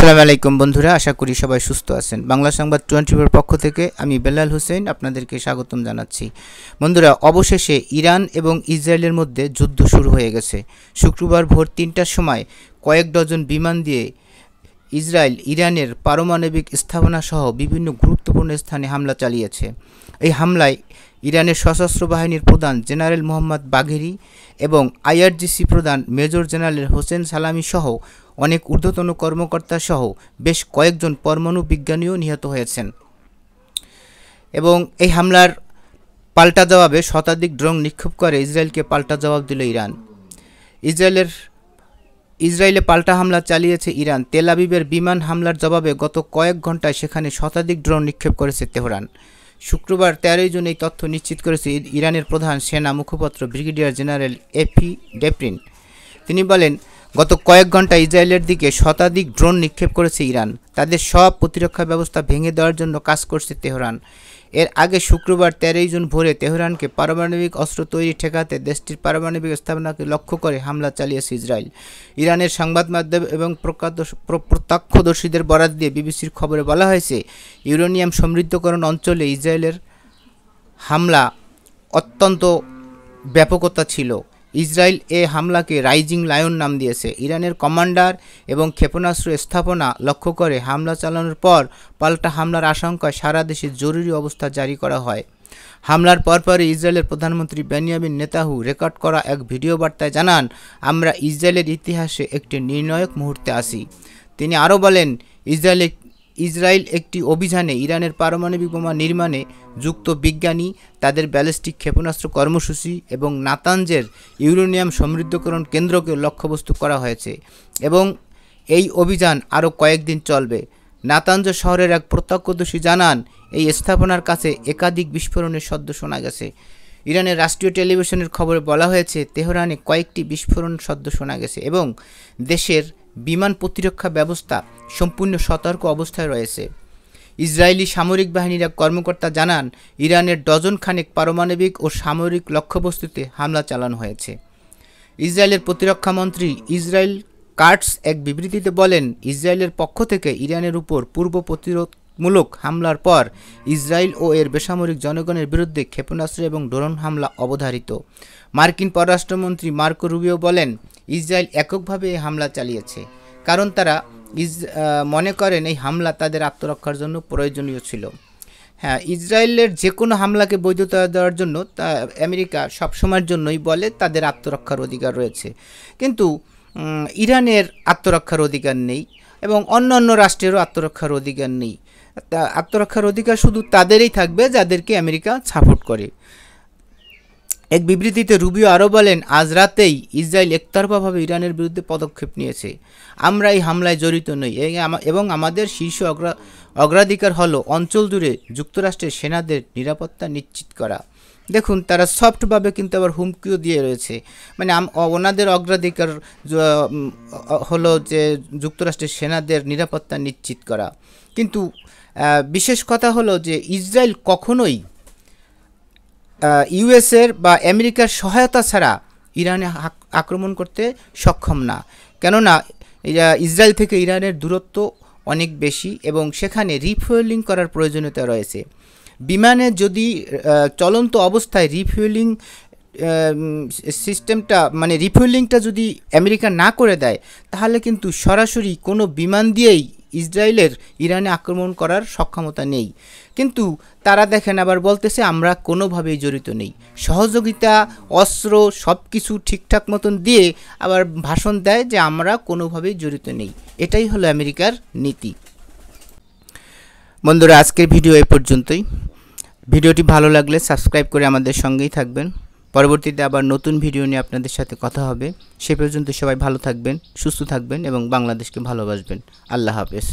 আসসালামু আলাইকুম বন্ধুরা, আশা করি সবাই সুস্থ আছেন। বাংলা সংবাদ 24 পক্ষ থেকে আমি বেলাল হোসেন আপনাদেরকে স্বাগতম জানাচ্ছি। বন্ধুরা, অবশেষে ইরান এবং ইসরায়েলের মধ্যে যুদ্ধ শুরু হয়ে গেছে। শুক্রবার ভোর 3টার সময় কয়েক ডজন বিমান দিয়ে ইসরায়েল ইরানের পারমাণবিক স্থাপনা সহ বিভিন্ন গুরুত্বপূর্ণ স্থানে হামলা চালিয়েছে। এই হামলায় ইরানের সশস্ত্র বাহিনীর প্রধান জেনারেল মোহাম্মদ বাঘেরি এবং আইআরজিসি প্রধান মেজর জেনারেল হোসেন সালামি সহ অনেক ঊর্ধ্বতন কর্মকর্তা সহ বেশ কয়েকজন পরমাণু বিজ্ঞানীও নিহত হয়েছেন। এবং এই হামলার পাল্টা জবাবে শতাধিক ড্রোন নিক্ষেপ করে ইসরায়েলকে পাল্টা জবাব দিল ইরান। ইসরায়েলে পাল্টা হামলা চালিয়েছে ইরান। তেল আবিবের বিমান হামলার জবাবে গত কয়েক ঘন্টায় সেখানে শতাধিক ড্রোন নিক্ষেপ করেছে তেহরান। শুক্রবার 13 জুন এই তথ্য নিশ্চিত করেছে ইরানের প্রধান সেনা মুখপাত্র ব্রিগেডিয়ার জেনারেল এফি ডেপ্রিন। তিনি বলেন, গত কয়েক ঘন্টায় ইসরায়েলের দিকে শতাধিক ড্রোন নিক্ষেপ করেছে ইরান। তাদের সব প্রতিরক্ষা ব্যবস্থা ভেঙে দেওয়ার জন্য কাজ করছে তেহরান। এর আগে শুক্রবার 13 জুন ভোরে তেহরানকে পারমাণবিক অস্ত্র তৈরি ঠেকাতে দেশটির পারমাণবিক স্থাপনাকে লক্ষ্য করে হামলা চালিয়েছে ইসরায়েল। ইরানের সংবাদ মাধ্যম এবং প্রত্যক্ষদর্শীদের বরাত দিয়ে বিবিসির খবরে বলা হয়েছে, ইউরেনিয়াম সমৃদ্ধকরণ অঞ্চলে ইসরায়েলের হামলা অত্যন্ত ব্যাপকতা ছিল। ইসরায়েল এ হামলাকে রাইজিং লায়ন নাম দিয়েছে। ইরানের কমান্ডার এবং ক্ষেপণাস্ত্র স্থাপনা লক্ষ্য করে হামলা চালানোর পর পাল্টা হামলার আশঙ্কায় সারা দেশে জরুরি অবস্থা জারি করা হয়। হামলার পরপরই ইসরায়েলের প্রধানমন্ত্রী বেনিয়ামিন নেতানিয়াহু রেকর্ড করা এক ভিডিও বার্তায় জানান, আমরা ইসরায়েলের ইতিহাসে একটি নির্ণায়ক মুহূর্তে আছি। তিনি আরও বলেন, ইসরায়েল একটি অভিযানে ইরানের পারমাণবিক বোমা নির্মাণে যুক্ত বিজ্ঞানী, তাদের ব্যালিস্টিক ক্ষেপণাস্ত্র কর্মসূচি এবং নাতানজের ইউরেনিয়াম সমৃদ্ধকরণ কেন্দ্রকে লক্ষ্যবস্তু করা হয়েছে এবং এই অভিযান আরও কয়েকদিন চলবে। নাতানজ শহরের এক প্রত্যক্ষদর্শী জানান, এই স্থাপনার কাছে একাধিক বিস্ফোরণের শব্দ শোনা গেছে। ইরানের রাষ্ট্রীয় টেলিভিশনের খবরে বলা হয়েছে, তেহরানে কয়েকটি বিস্ফোরণ শব্দ শোনা গেছে এবং দেশের বিমান প্রতিরক্ষা ব্যবস্থা সম্পূর্ণ সতর্ক অবস্থায় রয়েছে। ইসরায়েলি সামরিক বাহিনীর এক কর্মকর্তা জানান, ইরানের ডজন খানেক পারমাণবিক ও সামরিক লক্ষ্যবস্তুতে হামলা চালানো হয়েছে। ইসরায়েলের প্রতিরক্ষা মন্ত্রী ইসরায়েল কাটস এক বিবৃতিতে বলেন, ইসরায়েলের পক্ষ থেকে ইরানের উপর পূর্ব প্রতিরোধমূলক হামলার পর ইসরায়েল ও এর বেসামরিক জনগণের বিরুদ্ধে ক্ষেপণাস্ত্র এবং ড্রোন হামলা অবধারিত। মার্কিন পররাষ্ট্রমন্ত্রী মার্কো রুবিও বলেন, ইসরায়েল এককভাবে এই হামলা চালিয়েছে কারণ তারা মনে করেন এই হামলা তাদের আত্মরক্ষার জন্য প্রয়োজনীয় ছিল। হ্যাঁ, ইসরায়েলের যে কোনো হামলাকে বৈধতা দেওয়ার জন্য আমেরিকা সবসময়ের জন্যই বলে তাদের আত্মরক্ষার অধিকার রয়েছে, কিন্তু ইরানের আত্মরক্ষার অধিকার নেই এবং অন্যান্য রাষ্ট্রেরও আত্মরক্ষার অধিকার নেই। আত্মরক্ষার অধিকার শুধু তাদেরই থাকবে যাদেরকে আমেরিকা সাপোর্ট করে। এক বিবৃতিতে রুবিও আরও বলেন, আজ রাতেই ইসরায়েল একতরফাভাবে ইরানের বিরুদ্ধে পদক্ষেপ নিয়েছে। আমরা এই হামলায় জড়িত নই এবং আমাদের শীর্ষ অগ্রাধিকার হলো অঞ্চল জুড়ে যুক্তরাষ্ট্রের সেনাদের নিরাপত্তা নিশ্চিত করা। দেখুন, তারা সফটভাবে কিন্তু আবার হুমকিও দিয়ে রয়েছে, মানে ওনাদের অগ্রাধিকার হলো যে যুক্তরাষ্ট্রের সেনাদের নিরাপত্তা নিশ্চিত করা। কিন্তু বিশেষ কথা হলো যে ইসরায়েল কখনোই ইউএসের বা আমেরিকার সহায়তা ছাড়া ইরানে আক্রমণ করতে সক্ষম না, কেননা ইসরায়েল থেকে ইরানের দূরত্ব অনেক বেশি এবং সেখানে রিফুয়েলিং করার প্রয়োজনীয়তা রয়েছে। বিমানে যদি চলন্ত অবস্থায় রিফুয়েলিং সিস্টেমটা মানে রিফুয়েলিংটা যদি আমেরিকা না করে দেয়, তাহলে কিন্তু সরাসরি কোনো বিমান দিয়েই ইসরায়েলের ইরানে আক্রমণ করার সক্ষমতা নেই। কিন্তু তারা দেখেন আবার বলতেছে আমরা কোনোভাবেই জড়িত নেই। সহযোগিতা, অস্ত্র সব কিছু ঠিকঠাক মতন দিয়ে আবার ভাষণ দেয় যে আমরা কোনোভাবেই জড়িত নেই। এটাই হলো আমেরিকার নীতি। বন্ধুরা, আজকের ভিডিও এই পর্যন্তই। ভিডিওটি ভালো লাগলে সাবস্ক্রাইব করে আমাদের সঙ্গেই থাকবেন। পরবর্তীতে আবার নতুন ভিডিও নিয়ে আপনাদের সাথে কথা হবে। সে পর্যন্ত সবাই ভালো থাকবেন, সুস্থ থাকবেন এবং বাংলাদেশকে ভালোবাসবেন। আল্লাহ হাফেজ।